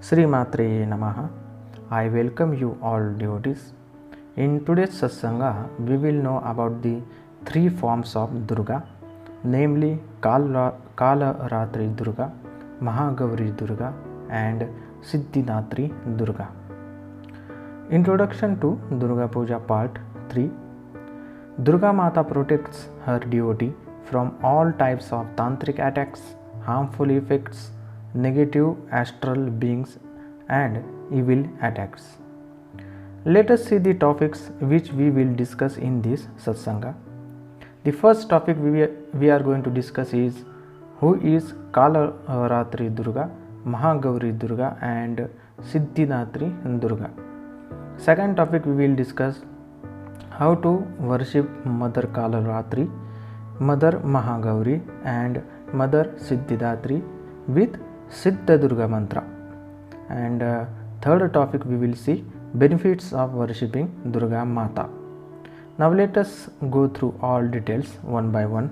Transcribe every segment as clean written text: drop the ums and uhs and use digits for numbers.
Sri Matre Namaha. I welcome you all devotees. In today's satsanga, we will know about the three forms of Durga, namely Kalaratri Durga, Mahagauri Durga, and Siddhidatri Durga. Introduction to Durga Puja Part 3. Durga Mata protects her devotee from all types of tantric attacks, harmful effects, negative astral beings, and evil attacks. Let us see the topics which we will discuss in this satsanga. The first topic we are going to discuss is who is Kalaratri Durga, Mahagauri Durga, and Siddhidatri Durga. Second topic we will discuss how to worship Mother Kalaratri, Mother Mahagauri, and Mother Siddhidatri with Siddha Durga mantra. And third topic we will see benefits of worshipping Durga Mata. Now let us go through all details one by one.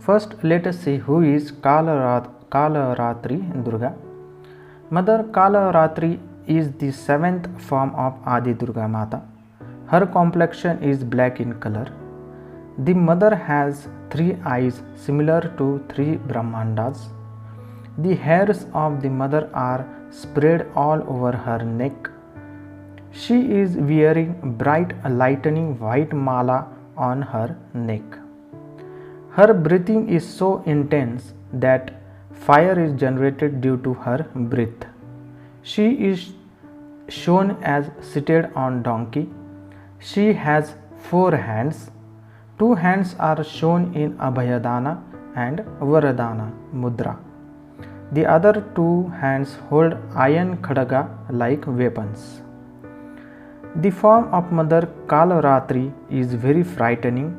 First, let us see who is Kalaratri Durga. Mother Kalaratri is the seventh form of Adi Durga Mata. Her complexion is black in color. The mother has three eyes similar to three Brahmandas. The hairs of the mother are spread all over her neck. She is wearing bright lightning white mala on her neck. Her breathing is so intense that fire is generated due to her breath. She is shown as seated on donkey. She has 4 hands. 2 hands are shown in Abhayadana and Varadana mudra. The other 2 hands hold iron khadaga like weapons. The form of Mother Kalaratri is very frightening,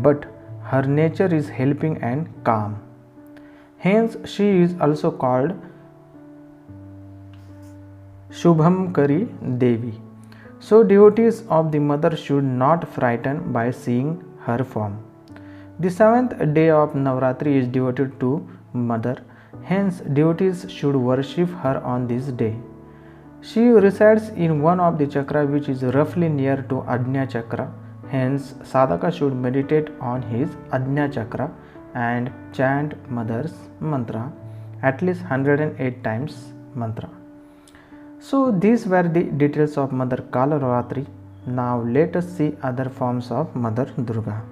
but her nature is helping and calm. Hence, she is also called Shubhamkari Devi. So, devotees of the Mother should not frighten by seeing her form. The 7th day of Navratri is devoted to Mother. Hence, devotees should worship her on this day. She resides in one of the chakra which is roughly near to Ajna chakra. Hence, sadhaka should meditate on his Ajna chakra and chant Mother's mantra at least 108 times mantra. So, these were the details of Mother Kalaratri. Now, let us see other forms of Mother Durga.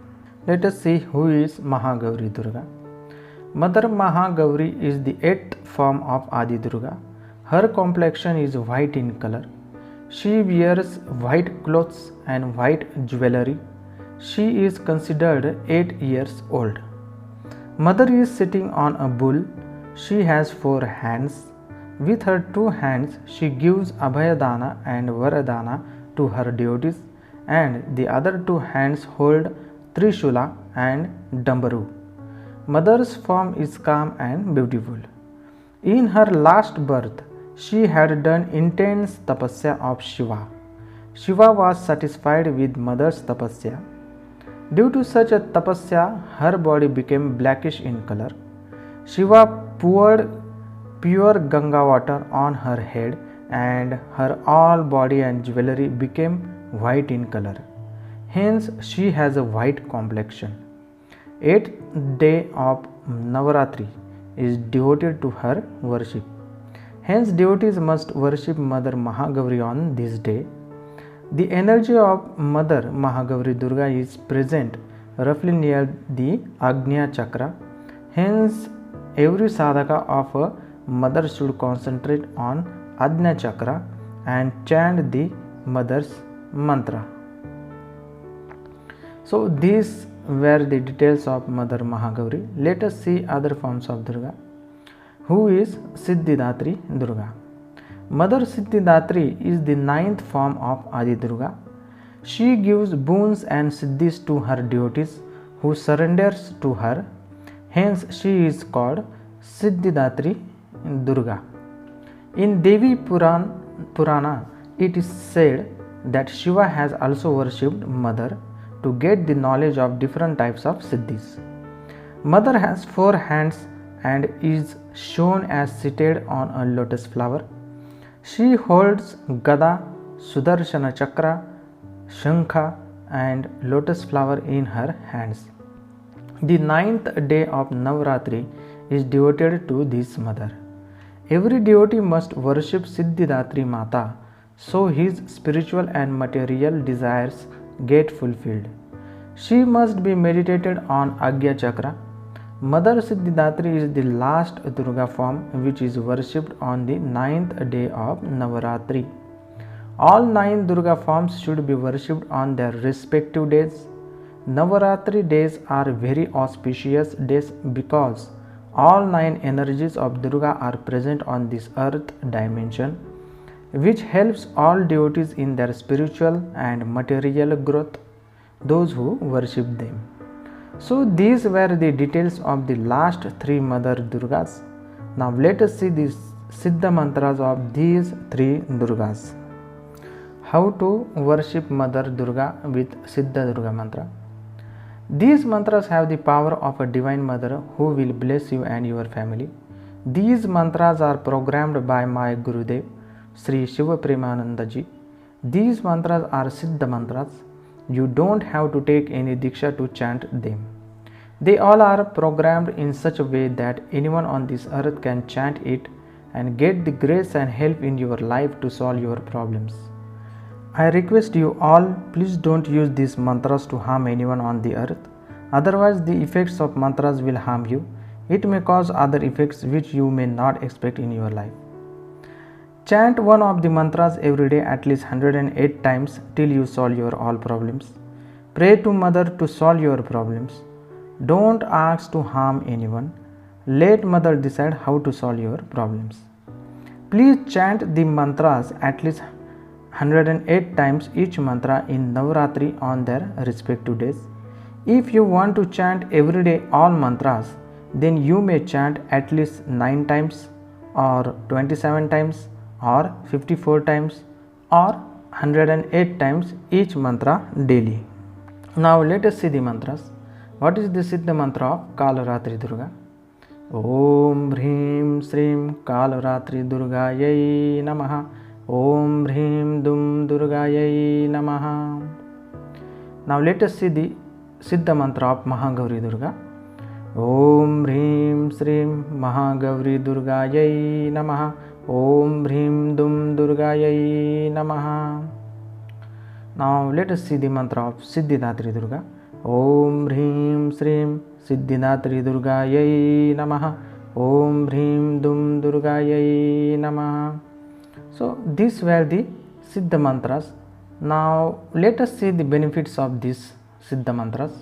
Let us see who is Mahagauri Durga. Mother Mahagauri is the 8th form of Adi Durga. Her complexion is white in color. She wears white clothes and white jewelry. She is considered 8 years old. Mother is sitting on a bull. She has 4 hands. With her 2 hands, she gives Abhayadana and Varadana to her devotees, and the other 2 hands hold Trishula and Dambaru. Mother's form is calm and beautiful. In her last birth, she had done intense tapasya of Shiva. Shiva was satisfied with Mother's tapasya. Due to such a tapasya, her body became blackish in color. Shiva poured pure Ganga water on her head, and her all body and jewelry became white in color. Hence, she has a white complexion. 8th day of Navaratri is devoted to her worship. Hence, devotees must worship Mother Mahagauri on this day. The energy of Mother Mahagauri Durga is present roughly near the Agnya chakra. Hence, every sadhaka of a mother should concentrate on Ajna chakra and chant the Mother's mantra. So, these were the details of Mother Mahagauri. Let us see other forms of Durga. Who is Siddhidatri Durga? Mother Siddhidatri is the 9th form of Adi Durga. She gives boons and siddhis to her devotees who surrenders to her. Hence, she is called Siddhidatri Durga. In Devi Purana, it is said that Shiva has also worshipped Mother to get the knowledge of different types of siddhis. Mother has 4 hands and is shown as seated on a lotus flower. She holds Gada, Sudarshana Chakra, Shankha, and lotus flower in her hands. The ninth day of Navratri is devoted to this mother. Every devotee must worship Siddhidatri Mata so his spiritual and material desires get fulfilled. She must be meditated on Agya Chakra. Mother Siddhidatri is the last Durga form which is worshipped on the ninth day of Navaratri. All 9 Durga forms should be worshipped on their respective days. Navaratri days are very auspicious days because all 9 energies of Durga are present on this earth dimension, which helps all devotees in their spiritual and material growth, those who worship them. So these were the details of the last 3 Mother Durgas. Now let us see the Siddha mantras of these 3 Durgas. How to worship Mother Durga with Siddha Durga mantra. These mantras have the power of a divine mother who will bless you and your family. These mantras are programmed by my Gurudev, Sri Shiva Premananda Ji. These mantras are Siddha mantras. You don't have to take any diksha to chant them. They all are programmed in such a way that anyone on this earth can chant it and get the grace and help in your life to solve your problems. I request you all, please don't use these mantras to harm anyone on the earth. Otherwise, the effects of mantras will harm you. It may cause other effects which you may not expect in your life. Chant one of the mantras every day at least 108 times till you solve your all problems. Pray to Mother to solve your problems. Don't ask to harm anyone. Let Mother decide how to solve your problems. Please chant the mantras at least 108 times each mantra in Navratri on their respective days. If you want to chant every day all mantras, then you may chant at least 9 times or 27 times or 54 times or 108 times each mantra daily. Now let us see the mantras. What is the Siddha mantra of Kalaratri Durga? Om Hrim Srim Kalaratri Durgayai Namaha. Om Hrim Dum Durgayai Namaha. Now let us see the Siddha mantra of Mahagauri Durga. Om Hrim Srim Mahagauri Durgayai Namaha. Om Hrim Dum Durgayai Namaha. Now let us see the mantra of Siddhidatri Durga. Om Hrim Srim Siddhidatri Durgayai Namaha. Om Hrim Dum Durgayai Namaha. So these were the Siddha mantras. Now let us see the benefits of these Siddha mantras.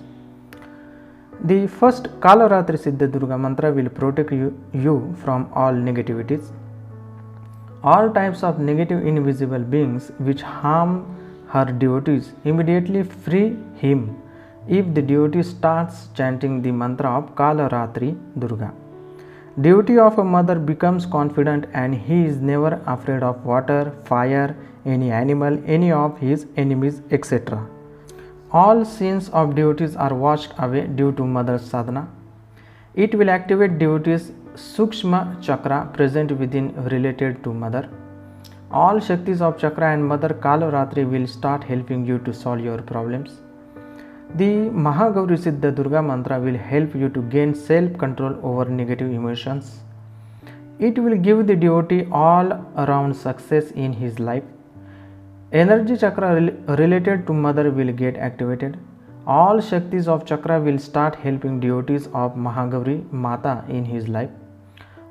The first Kalaratri Siddha Durga mantra will protect you from all negativities. All types of negative invisible beings which harm her devotees immediately free him if the devotee starts chanting the mantra of Kalaratri Durga. Devotee of a mother becomes confident and he is never afraid of water, fire, any animal, any of his enemies, etc. All sins of devotees are washed away due to mother's sadhana. It will activate devotees' Sukshma chakra present within related to mother. All Shaktis of chakra and mother Kalaratri will start helping you to solve your problems. The Mahagauri Siddha Durga mantra will help you to gain self-control over negative emotions. It will give the devotee all around success in his life. Energy chakra related to mother will get activated. All Shaktis of chakra will start helping devotees of Mahagauri Mata in his life.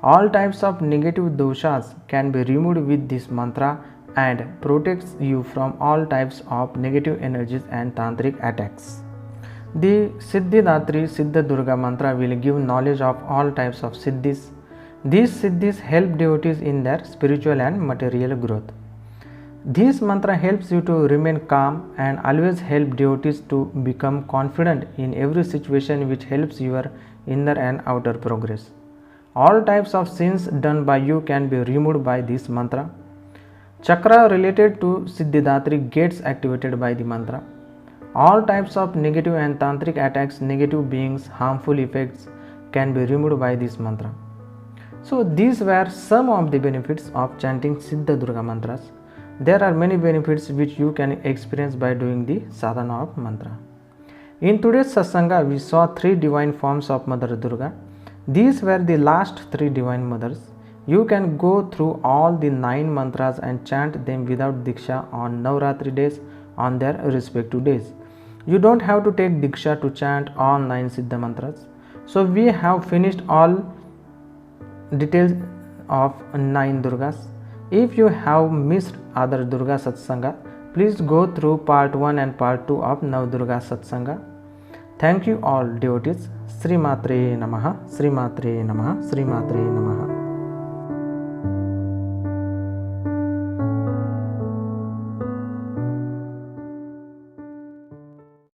All types of negative doshas can be removed with this mantra and protects you from all types of negative energies and tantric attacks. The Siddhidatri Siddha Durga mantra will give knowledge of all types of siddhis. These siddhis help devotees in their spiritual and material growth. This mantra helps you to remain calm and always help devotees to become confident in every situation, which helps your inner and outer progress. All types of sins done by you can be removed by this mantra. Chakra related to Siddhidatri gets activated by the mantra. All types of negative and tantric attacks, negative beings, harmful effects can be removed by this mantra. So these were some of the benefits of chanting Siddha Durga mantras. There are many benefits which you can experience by doing the sadhana of mantra. In today's satsanga, we saw 3 divine forms of Mother Durga. These were the last 3 divine mothers. You can go through all the 9 mantras and chant them without Diksha on Navratri days on their respective days. You don't have to take Diksha to chant all 9 Siddha mantras. So we have finished all details of 9 Durgas. If you have missed other Durga Satsanga, please go through part 1 and part 2 of Nav Durga Satsanga. Thank you all devotees. Sri Matre Namaha, Sri Matre Namaha, Sri Matre Namaha.